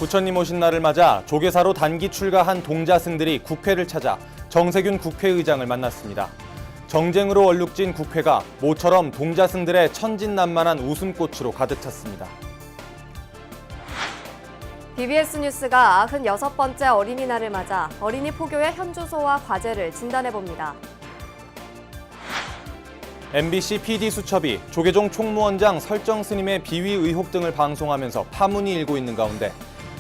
부처님 오신 날을 맞아 조계사로 단기 출가한 동자승들이 국회를 찾아 정세균 국회의장을 만났습니다. 정쟁으로 얼룩진 국회가 모처럼 동자승들의 천진난만한 웃음꽃으로 가득 찼습니다. BBS 뉴스가 96번째 어린이날을 맞아 어린이 포교의 현주소와 과제를 진단해봅니다. MBC PD수첩이 조계종 총무원장 설정 스님의 비위 의혹 등을 방송하면서 파문이 일고 있는 가운데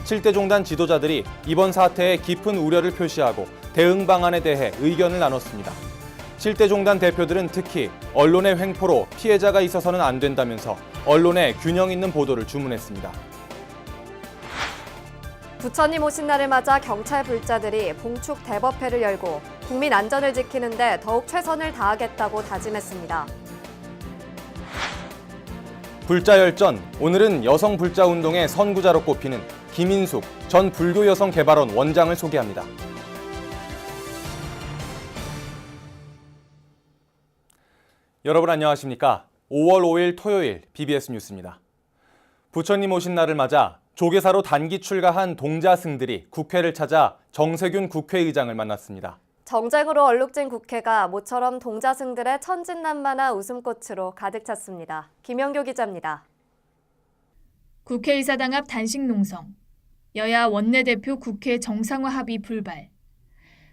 7대 종단 지도자들이 이번 사태에 깊은 우려를 표시하고 대응 방안에 대해 의견을 나눴습니다. 7대 종단 대표들은 특히 언론의 횡포로 피해자가 있어서는 안 된다면서 언론에 균형 있는 보도를 주문했습니다. 부처님 오신 날을 맞아 경찰 불자들이 봉축 대법회를 열고 국민 안전을 지키는 데 더욱 최선을 다하겠다고 다짐했습니다. 불자 열전, 오늘은 여성 불자 운동의 선구자로 꼽히는 김인숙 전 불교여성개발원 원장을 소개합니다. 여러분 안녕하십니까? 5월 5일 토요일 BBS 뉴스입니다. 부처님 오신 날을 맞아 조계사로 단기 출가한 동자승들이 국회를 찾아 정세균 국회의장을 만났습니다. 정쟁으로 얼룩진 국회가 모처럼 동자승들의 천진난만한 웃음꽃으로 가득 찼습니다. 김영교 기자입니다. 국회의사당 앞 단식 농성, 여야 원내대표 국회 정상화 합의 불발,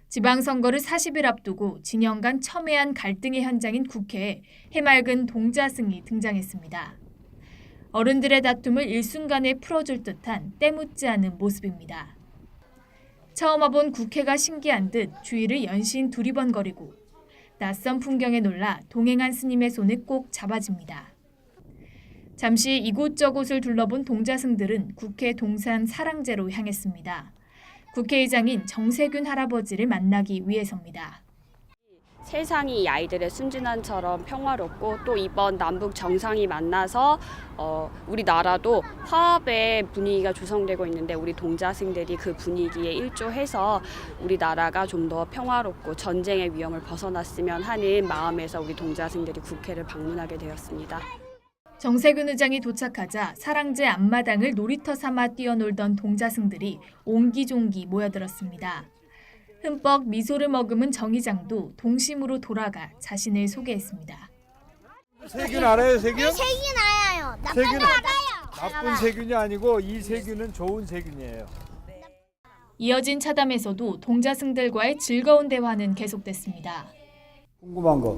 지방선거를 40일 앞두고 진영 간 첨예한 갈등의 현장인 국회에 해맑은 동자승이 등장했습니다. 어른들의 다툼을 일순간에 풀어줄 듯한 때묻지 않은 모습입니다. 처음 와본 국회가 신기한 듯 주위를 연신 두리번거리고 낯선 풍경에 놀라 동행한 스님의 손을 꼭 잡아줍니다. 잠시 이곳저곳을 둘러본 동자승들은 국회 동산 사랑제로 향했습니다. 국회의장인 정세균 할아버지를 만나기 위해서입니다. 세상이 이 아이들의 순진함처럼 평화롭고 또 이번 남북 정상이 만나서 우리나라도 화합의 분위기가 조성되고 있는데 우리 동자승들이 그 분위기에 일조해서 우리나라가 좀 더 평화롭고 전쟁의 위험을 벗어났으면 하는 마음에서 우리 동자승들이 국회를 방문하게 되었습니다. 정세균 의장이 도착하자 사랑제 앞마당을 놀이터 삼아 뛰어놀던 동자승들이 옹기종기 모여들었습니다. 흠뻑 미소를 머금은 정 의장도 동심으로 돌아가 자신을 소개했습니다. 세균 알아요, 세균? 네, 세균 알아요. 나쁜 세균 알아요. 나쁜 세균이 아니고 이 세균은 좋은 세균이에요. 이어진 차담에서도 동자승들과의 즐거운 대화는 계속됐습니다. 궁금한 거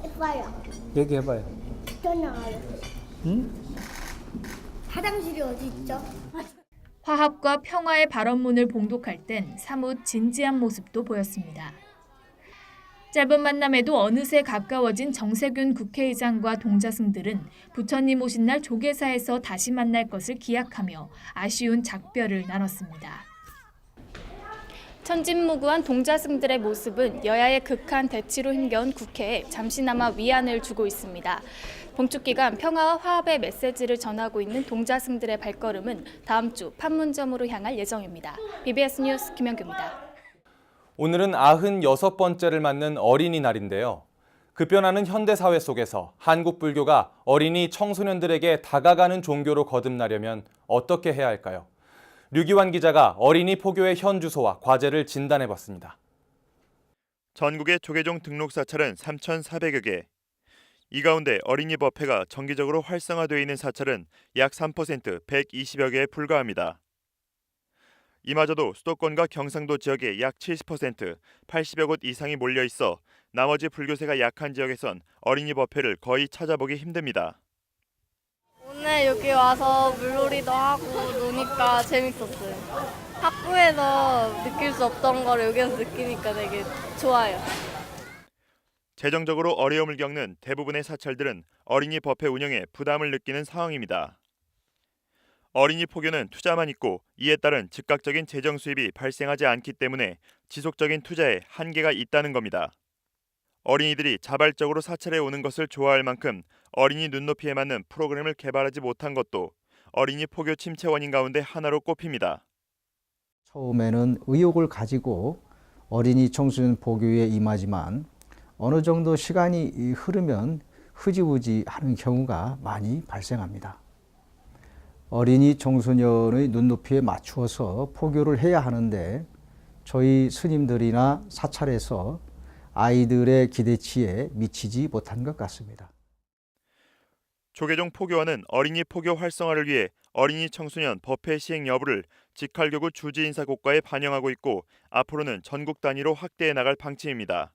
예뻐요. 얘기해봐요. 저는 알아요. 응? 화장실이 어디 있죠? 화합과 평화의 발언문을 봉독할 땐 사뭇 진지한 모습도 보였습니다. 짧은 만남에도 어느새 가까워진 정세균 국회의장과 동자승들은 부처님 오신 날 조계사에서 다시 만날 것을 기약하며 아쉬운 작별을 나눴습니다. 천진무구한 동자승들의 모습은 여야의 극한 대치로 힘겨운 국회에 잠시나마 위안을 주고 있습니다. 봉축 기간 평화와 화합의 메시지를 전하고 있는 동자승들의 발걸음은 다음 주 판문점으로 향할 예정입니다. BBS 뉴스 김영규입니다. 오늘은 96번째를 맞는 어린이날인데요. 급변하는 현대사회 속에서 한국 불교가 어린이 청소년들에게 다가가는 종교로 거듭나려면 어떻게 해야 할까요? 류기환 기자가 어린이 포교의 현주소와 과제를 진단해봤습니다. 전국의 조계종 등록 사찰은 3,400여 개. 이 가운데 어린이 법회가 정기적으로 활성화되어 있는 사찰은 약 3%, 120여 개에 불과합니다. 이마저도 수도권과 경상도 지역에 약 70%, 80여 곳 이상이 몰려 있어 나머지 불교세가 약한 지역에선 어린이 법회를 거의 찾아보기 힘듭니다. 오늘 여기 와서 물놀이도 하고 노니까 재밌었어요. 학교에서 느낄 수 없던 걸 여기서 느끼니까 되게 좋아요. 재정적으로 어려움을 겪는 대부분의 사찰들은 어린이 법회 운영에 부담을 느끼는 상황입니다. 어린이 포교는 투자만 있고 이에 따른 즉각적인 재정 수입이 발생하지 않기 때문에 지속적인 투자에 한계가 있다는 겁니다. 어린이들이 자발적으로 사찰에 오는 것을 좋아할 만큼 어린이 눈높이에 맞는 프로그램을 개발하지 못한 것도 어린이 포교 침체 원인 가운데 하나로 꼽힙니다. 처음에는 의욕을 가지고 어린이 청소년 포교에 임하지만 어느 정도 시간이 흐르면 흐지부지 하는 경우가 많이 발생합니다. 어린이 청소년의 눈높이에 맞추어서 포교를 해야 하는데 저희 스님들이나 사찰에서 아이들의 기대치에 미치지 못한 것 같습니다. 조계종 포교원은 어린이 포교 활성화를 위해 어린이 청소년 법회 시행 여부를 직할교구 주지인사국과에 반영하고 있고 앞으로는 전국 단위로 확대해 나갈 방침입니다.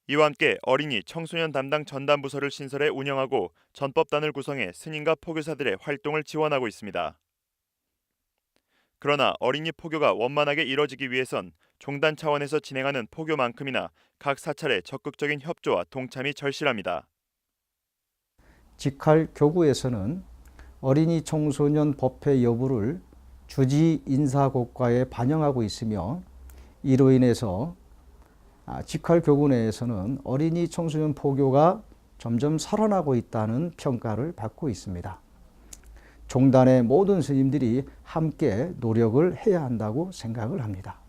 이와 함께 어린이 청소년 담당 전담부서를 신설해 운영하고 전법단을 구성해 스님과 포교사들의 활동을 지원하고 있습니다. 그러나 어린이 포교가 원만하게 이뤄지기 위해선 종단 차원에서 진행하는 포교만큼이나 각 사찰의 적극적인 협조와 동참이 절실합니다. 직할 교구에서는 어린이 청소년 법회 여부를 주지 인사국과에 반영하고 있으며 이로 인해서 직할 교구 내에서는 어린이 청소년 포교가 점점 살아나고 있다는 평가를 받고 있습니다. 종단의 모든 스님들이 함께 노력을 해야 한다고 생각을 합니다.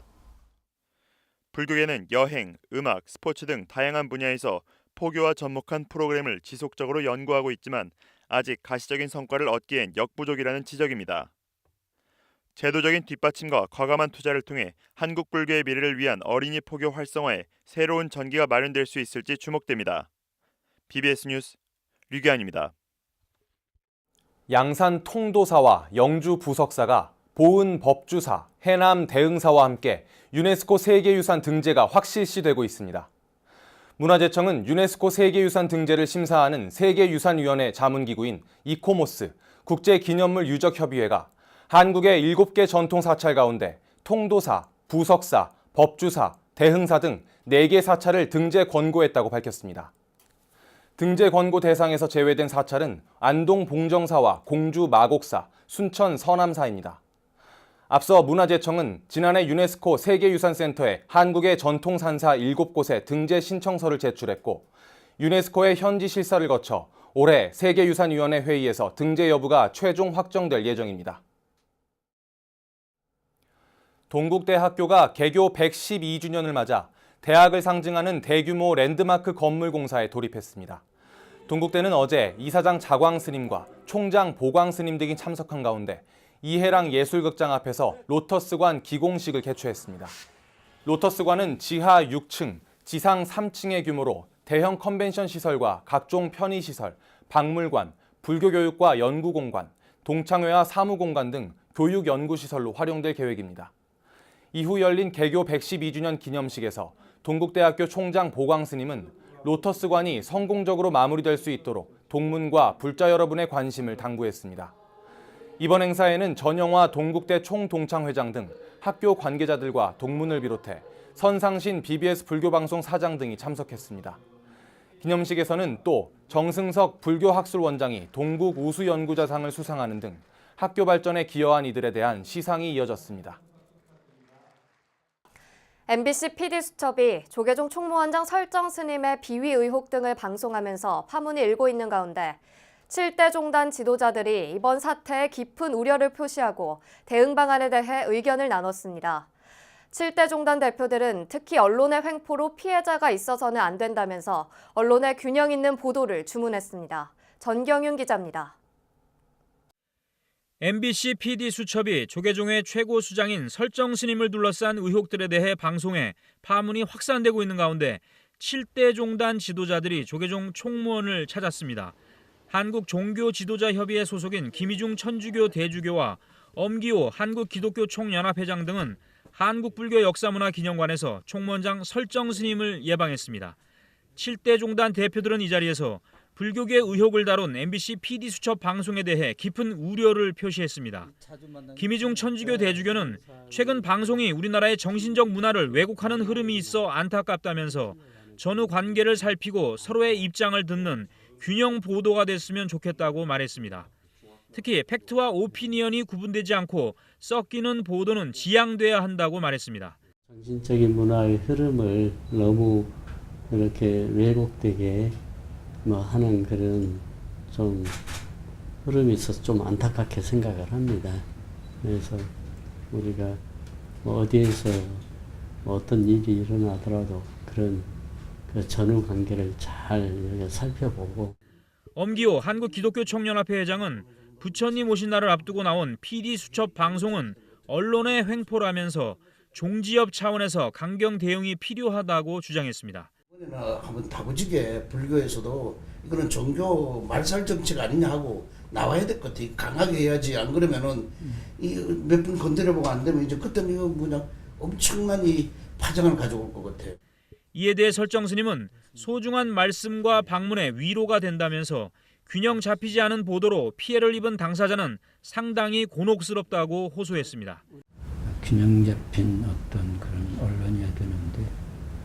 불교계는 여행, 음악, 스포츠 등 다양한 분야에서 포교와 접목한 프로그램을 지속적으로 연구하고 있지만 아직 가시적인 성과를 얻기엔 역부족이라는 지적입니다. 제도적인 뒷받침과 과감한 투자를 통해 한국 불교의 미래를 위한 어린이 포교 활성화에 새로운 전기가 마련될 수 있을지 주목됩니다. BBS 뉴스 류기환입니다. 양산 통도사와 영주 부석사가 보은 법주사, 해남 대흥사와 함께 유네스코 세계유산 등재가 확실시되고 있습니다. 문화재청은 유네스코 세계유산 등재를 심사하는 세계유산위원회 자문기구인 이코모스 국제기념물 유적협의회가 한국의 7개 전통사찰 가운데 통도사, 부석사, 법주사, 대흥사 등 4개 사찰을 등재 권고했다고 밝혔습니다. 등재 권고 대상에서 제외된 사찰은 안동 봉정사와 공주 마곡사, 순천 서남사입니다. 앞서 문화재청은 지난해 유네스코 세계유산센터에 한국의 전통산사 7곳에 등재 신청서를 제출했고 유네스코의 현지 실사를 거쳐 올해 세계유산위원회 회의에서 등재 여부가 최종 확정될 예정입니다. 동국대학교가 개교 112주년을 맞아 대학을 상징하는 대규모 랜드마크 건물 공사에 돌입했습니다. 동국대는 어제 이사장 자광 스님과 총장 보광 스님 등이 참석한 가운데 이해랑 예술극장 앞에서 로터스관 기공식을 개최했습니다. 로터스관은 지하 6층, 지상 3층의 규모로 대형 컨벤션 시설과 각종 편의시설, 박물관, 불교교육과 연구공간, 동창회와 사무공간 등 교육연구시설로 활용될 계획입니다. 이후 열린 개교 112주년 기념식에서 동국대학교 총장 보광 스님은 로터스관이 성공적으로 마무리될 수 있도록 동문과 불자 여러분의 관심을 당부했습니다. 이번 행사에는 전영화 동국대 총동창회장 등 학교 관계자들과 동문을 비롯해 선상신 BBS 불교방송 사장 등이 참석했습니다. 기념식에서는 또 정승석 불교학술원장이 동국 우수연구자상을 수상하는 등 학교 발전에 기여한 이들에 대한 시상이 이어졌습니다. MBC PD수첩이 조계종 총무원장 설정 스님의 비위 의혹 등을 방송하면서 파문이 일고 있는 가운데 7대 종단 지도자들이 이번 사태에 깊은 우려를 표시하고 대응 방안에 대해 의견을 나눴습니다. 7대 종단 대표들은 특히 언론의 횡포로 피해자가 있어서는 안 된다면서 언론의 균형 있는 보도를 주문했습니다. 전경윤 기자입니다. MBC PD수첩이 조계종의 최고 수장인 설정 스님을 둘러싼 의혹들에 대해 방송해 파문이 확산되고 있는 가운데 7대 종단 지도자들이 조계종 총무원을 찾았습니다. 한국종교지도자협의회 소속인 김희중 천주교 대주교와 엄기호 한국기독교총연합회장 등은 한국불교역사문화기념관에서 총무원장 설정 스님을 예방했습니다. 7대 종단 대표들은 이 자리에서 불교계 의혹을 다룬 MBC PD수첩 방송에 대해 깊은 우려를 표시했습니다. 김희중 천주교 대주교는 최근 방송이 우리나라의 정신적 문화를 왜곡하는 흐름이 있어 안타깝다면서 전후 관계를 살피고 서로의 입장을 듣는 균형 보도가 됐으면 좋겠다고 말했습니다. 특히 팩트와 오피니언이 구분되지 않고 섞이는 보도는 지양돼야 한다고 말했습니다. 정신적인 문화의 흐름을 너무 이렇게 왜곡되게 하는 그런 좀 흐름이 있어서 좀 안타깝게 생각을 합니다. 그래서 우리가 어디에서 어떤 일이 일어나더라도 그런 그 전후 관계를 잘 살펴보고. 엄기호 한국기독교총연합회 회장은 부처님 오신 날을 앞두고 나온 PD 수첩 방송은 언론의 횡포라면서 종지협 차원에서 강경 대응이 필요하다고 주장했습니다. 이번에는 한번 다부지게 불교에서도 이거는 종교 말살 정책 아니냐 하고 나와야 될 것 같아. 강하게 해야지. 안 그러면은 이 몇 분 건드려보고 안 되면 이제 그때는 이거 뭐냐 엄청난 이 파장을 가져올 것 같아. 이에 대해 설정 스님은 소중한 말씀과 방문에 위로가 된다면서 균형 잡히지 않은 보도로 피해를 입은 당사자는 상당히 곤혹스럽다고 호소했습니다. 균형 잡힌 어떤 그런 언론이어야 되는데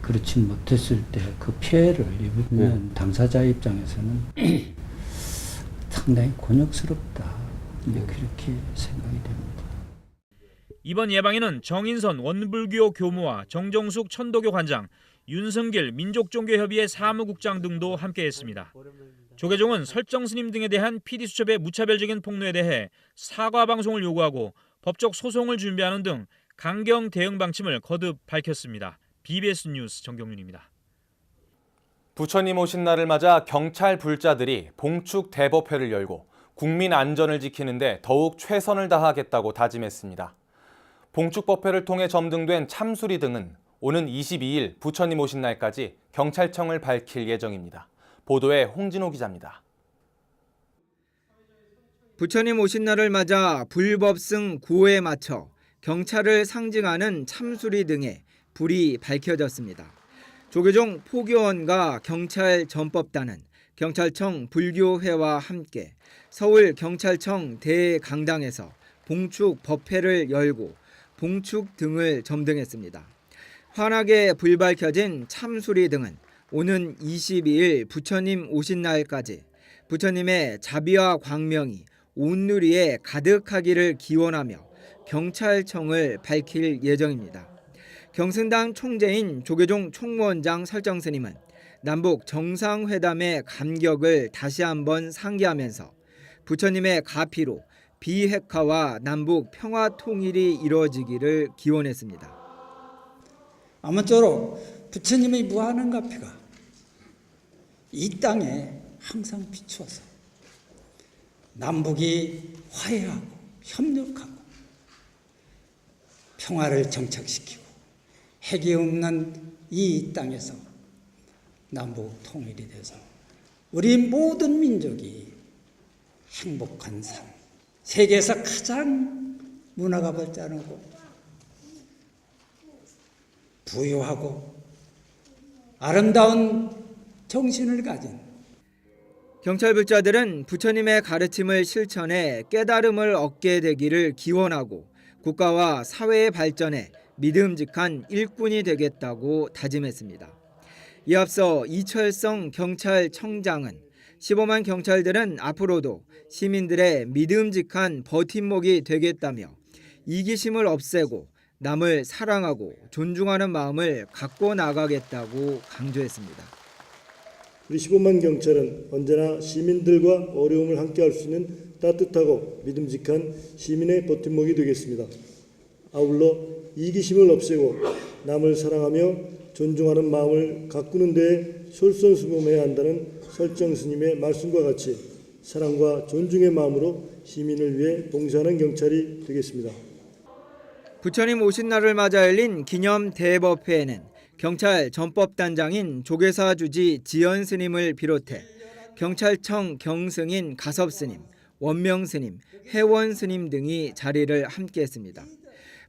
그렇지 못했을 때 그 피해를 입으면 당사자 입장에서는 상당히 곤욕스럽다. 이제 그렇게 생각이 됩니다. 이번 예방에는 정인선 원불교 교무와 정정숙 천도교 관장, 윤승길 민족종교협의회 사무국장 등도 함께했습니다. 조계종은 설정 스님 등에 대한 PD수첩의 무차별적인 폭로에 대해 사과 방송을 요구하고 법적 소송을 준비하는 등 강경 대응 방침을 거듭 밝혔습니다. BBS 뉴스 정경윤입니다. 부처님 오신 날을 맞아 경찰 불자들이 봉축 대법회를 열고 국민 안전을 지키는 데 더욱 최선을 다하겠다고 다짐했습니다. 봉축법회를 통해 점등된 참수리 등은 오는 22일 부처님 오신 날까지 경찰청을 밝힐 예정입니다. 보도에 홍진호 기자입니다. 부처님 오신 날을 맞아 불법승 구호에 맞춰 경찰을 상징하는 참수리 등의 불이 밝혀졌습니다. 조계종 포교원과 경찰 전법단은 경찰청 불교회와 함께 서울경찰청 대강당에서 봉축 법회를 열고 봉축 등을 점등했습니다. 환하게 불 밝혀진 참수리 등은 오는 22일 부처님 오신 날까지 부처님의 자비와 광명이 온누리에 가득하기를 기원하며 경찰청을 밝힐 예정입니다. 경승당 총재인 조계종 총무원장 설정 스님은 남북 정상회담의 감격을 다시 한번 상기하면서 부처님의 가피로 비핵화와 남북 평화 통일이 이루어지기를 기원했습니다. 아무쪼록 부처님의 무한한 가피가 이 땅에 항상 비추어서 남북이 화해하고 협력하고 평화를 정착시키고 핵이 없는 이 땅에서 남북 통일이 돼서 우리 모든 민족이 행복한 삶, 세계에서 가장 문화가 발전하고 부유하고 아름다운 정신을 가진 경찰 불자들은 부처님의 가르침을 실천해 깨달음을 얻게 되기를 기원하고 국가와 사회의 발전에 믿음직한 일꾼이 되겠다고 다짐했습니다. 이에 앞서 이철성 경찰청장은 15만 경찰들은 앞으로도 시민들의 믿음직한 버팀목이 되겠다며 이기심을 없애고 남을 사랑하고 존중하는 마음을 갖고 나가겠다고 강조했습니다. 우리 15만 경찰은 언제나 시민들과 어려움을 함께할 수 있는 따뜻하고 믿음직한 시민의 버팀목이 되겠습니다. 아울러 이기심을 없애고 남을 사랑하며 존중하는 마음을 가꾸는 데에 솔선수범해야 한다는 설정 스님의 말씀과 같이 사랑과 존중의 마음으로 시민을 위해 봉사하는 경찰이 되겠습니다. 부처님 오신 날을 맞아 열린 기념 대법회에는 경찰 전법단장인 조계사 주지 지연 스님을 비롯해 경찰청 경승인 가섭 스님, 원명 스님, 회원 스님 등이 자리를 함께했습니다.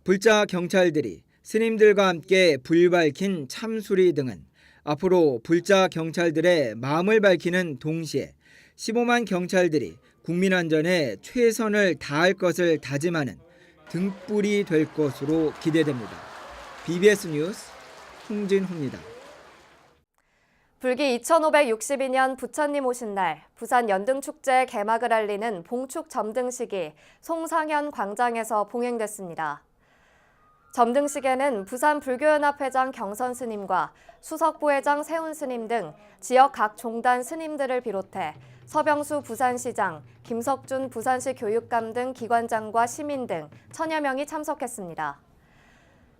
불자 경찰들이 스님들과 함께 불 밝힌 참수리 등은 앞으로 불자 경찰들의 마음을 밝히는 동시에 15만 경찰들이 국민 안전에 최선을 다할 것을 다짐하는 등불이 될 것으로 기대됩니다. BBS 뉴스 홍진호입니다. 불기 2562년 부처님 오신 날 부산 연등축제 개막을 알리는 봉축 점등식이 송상현 광장에서 봉행됐습니다. 점등식에는 부산 불교연합회장 경선 스님과 수석 부회장 세훈 스님 등 지역 각 종단 스님들을 비롯해 서병수 부산시장, 김석준 부산시 교육감 등 기관장과 시민 등 천여 명이 참석했습니다.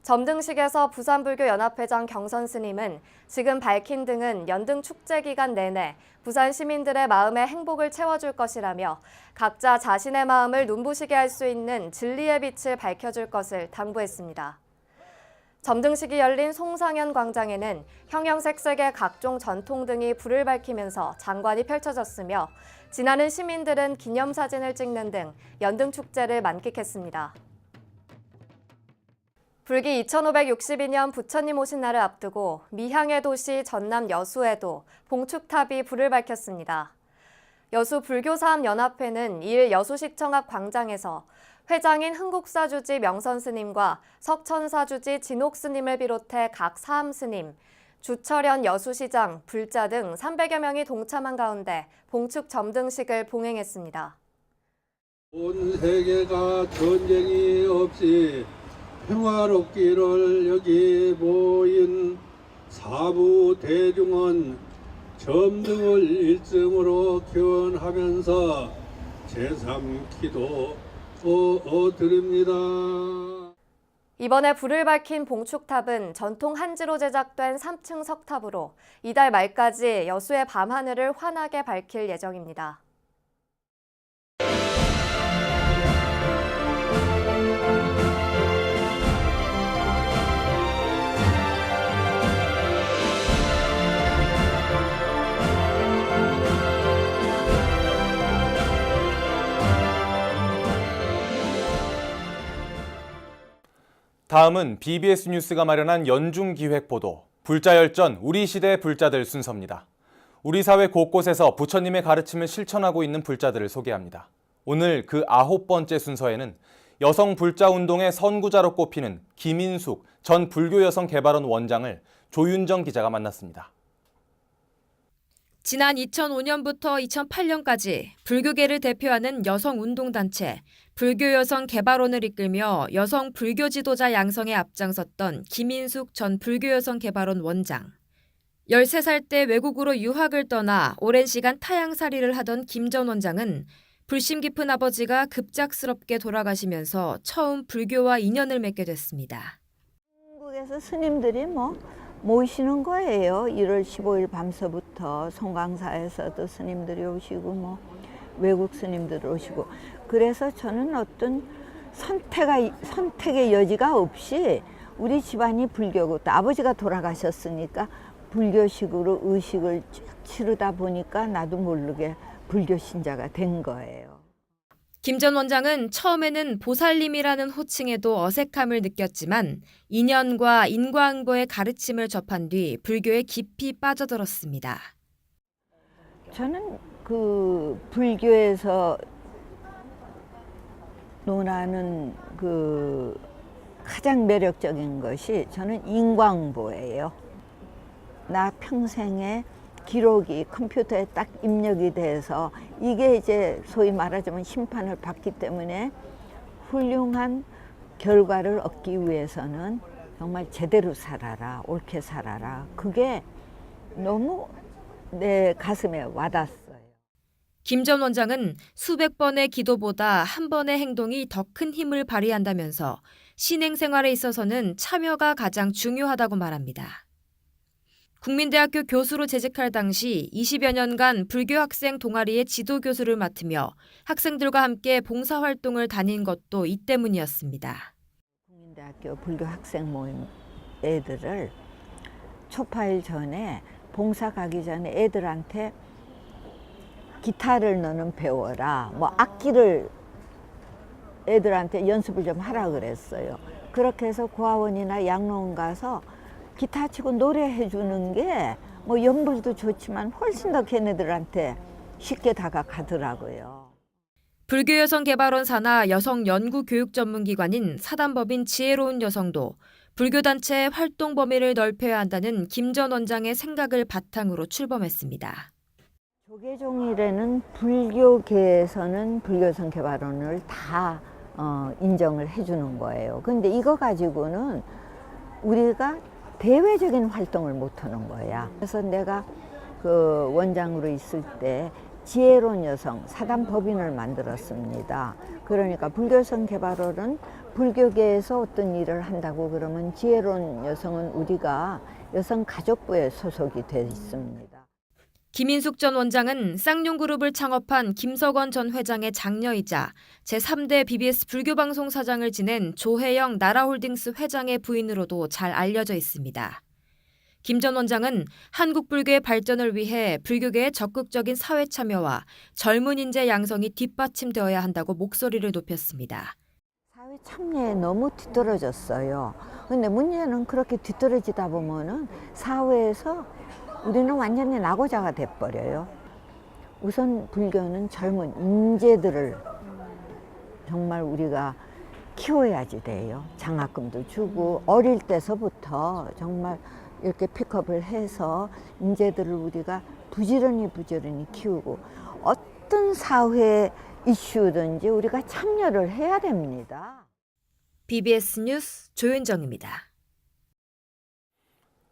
점등식에서 부산불교연합회장 경선 스님은 지금 밝힌 등은 연등 축제 기간 내내 부산 시민들의 마음에 행복을 채워줄 것이라며 각자 자신의 마음을 눈부시게 할 수 있는 진리의 빛을 밝혀줄 것을 당부했습니다. 점등식이 열린 송상현 광장에는 형형색색의 각종 전통등이 불을 밝히면서 장관이 펼쳐졌으며 지나는 시민들은 기념사진을 찍는 등 연등 축제를 만끽했습니다. 불기 2562년 부처님 오신 날을 앞두고 미향의 도시 전남 여수에도 봉축탑이 불을 밝혔습니다. 여수 불교사업연합회는 2일 여수시청 앞 광장에서 회장인 흥국사주지 명선스님과 석천사주지 진옥스님을 비롯해 각 사암스님, 주철현 여수시장, 불자 등 300여 명이 동참한 가운데 봉축 점등식을 봉행했습니다. 온 세계가 전쟁이 없이 평화롭기를 여기 모인 사부 대중은 점등을 일정으로 견하면서 제3기도 드립니다. 이번에 불을 밝힌 봉축탑은 전통 한지로 제작된 3층 석탑으로 이달 말까지 여수의 밤하늘을 환하게 밝힐 예정입니다. 다음은 BBS 뉴스가 마련한 연중 기획 보도, 불자열전 우리 시대의 불자들 순서입니다. 우리 사회 곳곳에서 부처님의 가르침을 실천하고 있는 불자들을 소개합니다. 오늘 그 9번째 순서에는 여성 불자 운동의 선구자로 꼽히는 김인숙 전 불교여성개발원 원장을 조윤정 기자가 만났습니다. 지난 2005년부터 2008년까지 불교계를 대표하는 여성운동단체 불교여성개발원을 이끌며 여성 불교 지도자 양성에 앞장섰던 김인숙 전 불교여성개발원 원장. 13살 때 외국으로 유학을 떠나 오랜 시간 타향살이를 하던 김 전 원장은 불심 깊은 아버지가 급작스럽게 돌아가시면서 처음 불교와 인연을 맺게 됐습니다. 한국에서 스님들이 모이시는 거예요. 1월 15일 밤서부터 송강사에서도 스님들이 오시고 외국 스님들 오시고. 그래서 저는 어떤 선택의 여지가 없이 우리 집안이 불교고 또 아버지가 돌아가셨으니까 불교식으로 의식을 쭉 치르다 보니까 나도 모르게 불교 신자가 된 거예요. 김 전 원장은 처음에는 보살님이라는 호칭에도 어색함을 느꼈지만 인연과 인과응보의 가르침을 접한 뒤 불교에 깊이 빠져들었습니다. 저는 그 불교에서 논하는 그 가장 매력적인 것이 저는 인과응보예요. 나 평생의 기록이 컴퓨터에 딱 입력이 돼서 이게 이제 소위 말하자면 심판을 받기 때문에 훌륭한 결과를 얻기 위해서는 정말 제대로 살아라, 옳게 살아라. 그게 너무 내 가슴에 와닿았어요. 김 전 원장은 수백 번의 기도보다 한 번의 행동이 더 큰 힘을 발휘한다면서 신행생활에 있어서는 참여가 가장 중요하다고 말합니다. 국민대학교 교수로 재직할 당시 20여 년간 불교 학생 동아리의 지도 교수를 맡으며 학생들과 함께 봉사활동을 다닌 것도 이 때문이었습니다. 국민대학교 불교 학생 모임 애들을 초파일 전에 봉사 가기 전에 애들한테 기타를 너는 배워라, 악기를 애들한테 연습을 좀 하라 그랬어요. 그렇게 해서 고아원이나 양로원 가서 기타 치고 노래해 주는 게 연불도 좋지만 훨씬 더 걔네들한테 쉽게 다가가더라고요. 불교여성개발원 산하 여성연구교육전문기관인 사단법인 지혜로운 여성도 불교단체의 활동 범위를 넓혀야 한다는 김 전 원장의 생각을 바탕으로 출범했습니다. 조계종일에는 불교계에서는 불교여성개발원을 다 인정을 해주는 거예요. 근데 이거 가지고는 우리가 대외적인 활동을 못하는 거야. 그래서 내가 그 원장으로 있을 때 지혜로운 여성 사단법인을 만들었습니다. 그러니까 불교여성개발원은 불교계에서 어떤 일을 한다고 그러면 지혜로운 여성은 우리가 여성가족부에 소속이 돼 있습니다. 김인숙 전 원장은 쌍용그룹을 창업한 김석원 전 회장의 장녀이자 제3대 BBS 불교방송 사장을 지낸 조혜영 나라홀딩스 회장의 부인으로도 잘 알려져 있습니다. 김 전 원장은 한국 불교의 발전을 위해 불교계의 적극적인 사회 참여와 젊은 인재 양성이 뒷받침되어야 한다고 목소리를 높였습니다. 사회 참여에 너무 뒤떨어졌어요. 근데 문제는 그렇게 뒤떨어지다 보면은 사회에서 우리는 완전히 낙오자가 돼버려요. 우선 불교는 젊은 인재들을 정말 우리가 키워야지 돼요. 장학금도 주고 어릴 때서부터 정말 이렇게 픽업을 해서 인재들을 우리가 부지런히 키우고 어떤 사회 이슈든지 우리가 참여를 해야 됩니다. BBS 뉴스 조윤정입니다.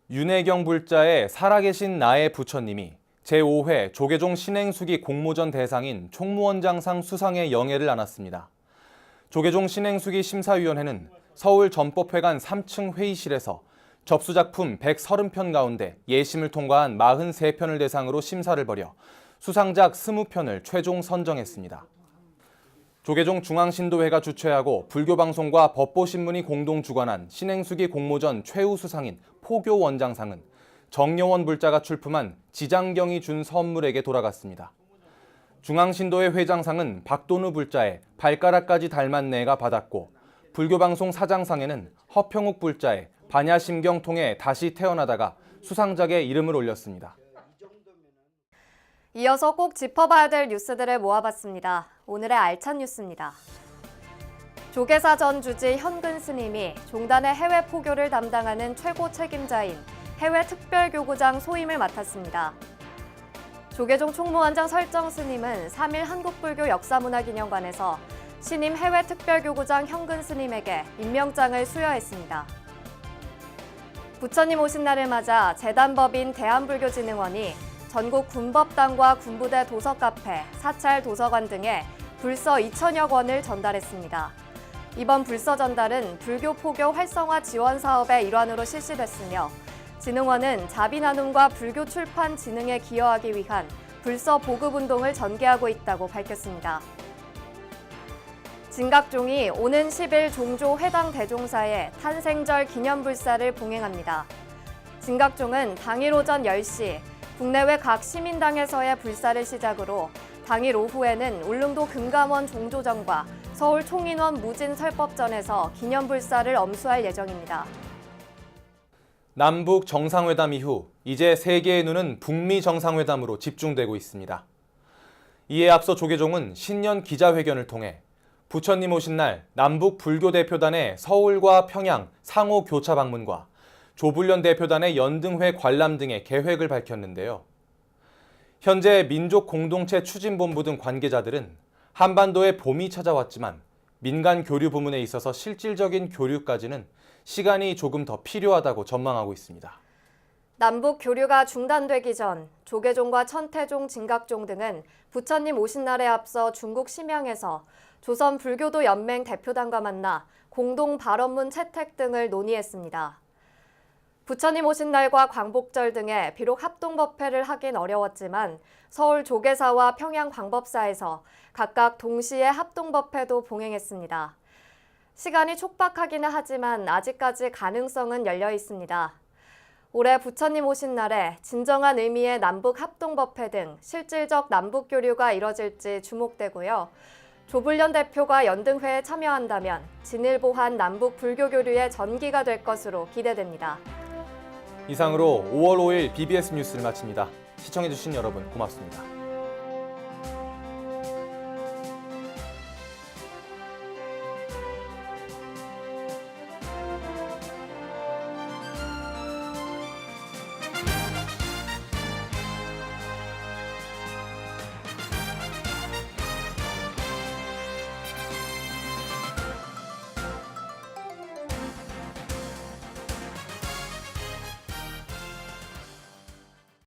윤혜경 불자의 살아계신 나의 부처님이 제5회 조계종 신행수기 공모전 대상인 총무원장상 수상의 영예를 안았습니다. 조계종 신행수기 심사위원회는 서울 전법회관 3층 회의실에서 접수작품 130편 가운데 예심을 통과한 43편을 대상으로 심사를 벌여 수상작 20편을 최종 선정했습니다. 조계종 중앙신도회가 주최하고 불교방송과 법보신문이 공동 주관한 신행수기 공모전 최우수상인 포교원장상은 정여원 불자가 출품한 지장경이 준 선물에게 돌아갔습니다. 중앙신도회 회장상은 박돈우 불자의 발가락까지 닮은 내가 받았고 불교방송 사장상에는 허평욱 불자의 반야심경 통해 다시 태어나다가 수상작에 이름을 올렸습니다. 이어서 꼭 짚어봐야 될 뉴스들을 모아봤습니다. 오늘의 알찬 뉴스입니다. 조계사 전 주지 현근 스님이 종단의 해외 포교를 담당하는 최고 책임자인 해외 특별교구장 소임을 맡았습니다. 조계종 총무원장 설정 스님은 3일 한국불교 역사문화기념관에서 신임 해외 특별교구장 현근 스님에게 임명장을 수여했습니다. 부처님 오신 날을 맞아 재단법인 대한불교진흥원이 전국 군법당과 군부대 도서카페, 사찰 도서관 등에 불서 2천여 권을 전달했습니다. 이번 불서 전달은 불교 포교 활성화 지원 사업의 일환으로 실시됐으며 진흥원은 자비 나눔과 불교 출판 진흥에 기여하기 위한 불서 보급 운동을 전개하고 있다고 밝혔습니다. 진각종이 오는 10일 종조 회당 대종사의 탄생절 기념불사를 봉행합니다. 진각종은 당일 오전 10시 국내외 각 시민당에서의 불사를 시작으로 당일 오후에는 울릉도 금감원 종조전과 서울 총인원 무진 설법전에서 기념불사를 엄수할 예정입니다. 남북 정상회담 이후 이제 세계의 눈은 북미 정상회담으로 집중되고 있습니다. 이에 앞서 조계종은 신년 기자회견을 통해 부처님 오신 날 남북 불교 대표단의 서울과 평양 상호 교차 방문과 조불련 대표단의 연등회 관람 등의 계획을 밝혔는데요. 현재 민족공동체 추진본부 등 관계자들은 한반도에 봄이 찾아왔지만 민간 교류 부문에 있어서 실질적인 교류까지는 시간이 조금 더 필요하다고 전망하고 있습니다. 남북 교류가 중단되기 전 조계종과 천태종, 진각종 등은 부처님 오신 날에 앞서 중국 심양에서 조선 불교도 연맹 대표단과 만나 공동 발언문 채택 등을 논의했습니다. 부처님 오신 날과 광복절 등에 비록 합동법회를 하긴 어려웠지만 서울 조계사와 평양 광법사에서 각각 동시에 합동법회도 봉행했습니다. 시간이 촉박하기는 하지만 아직까지 가능성은 열려 있습니다. 올해 부처님 오신 날에 진정한 의미의 남북 합동법회 등 실질적 남북 교류가 이뤄질지 주목되고요. 조불련 대표가 연등회에 참여한다면 진일보한 남북 불교 교류의 전기가 될 것으로 기대됩니다. 이상으로 5월 5일 BBS 뉴스를 마칩니다. 시청해주신 여러분 고맙습니다.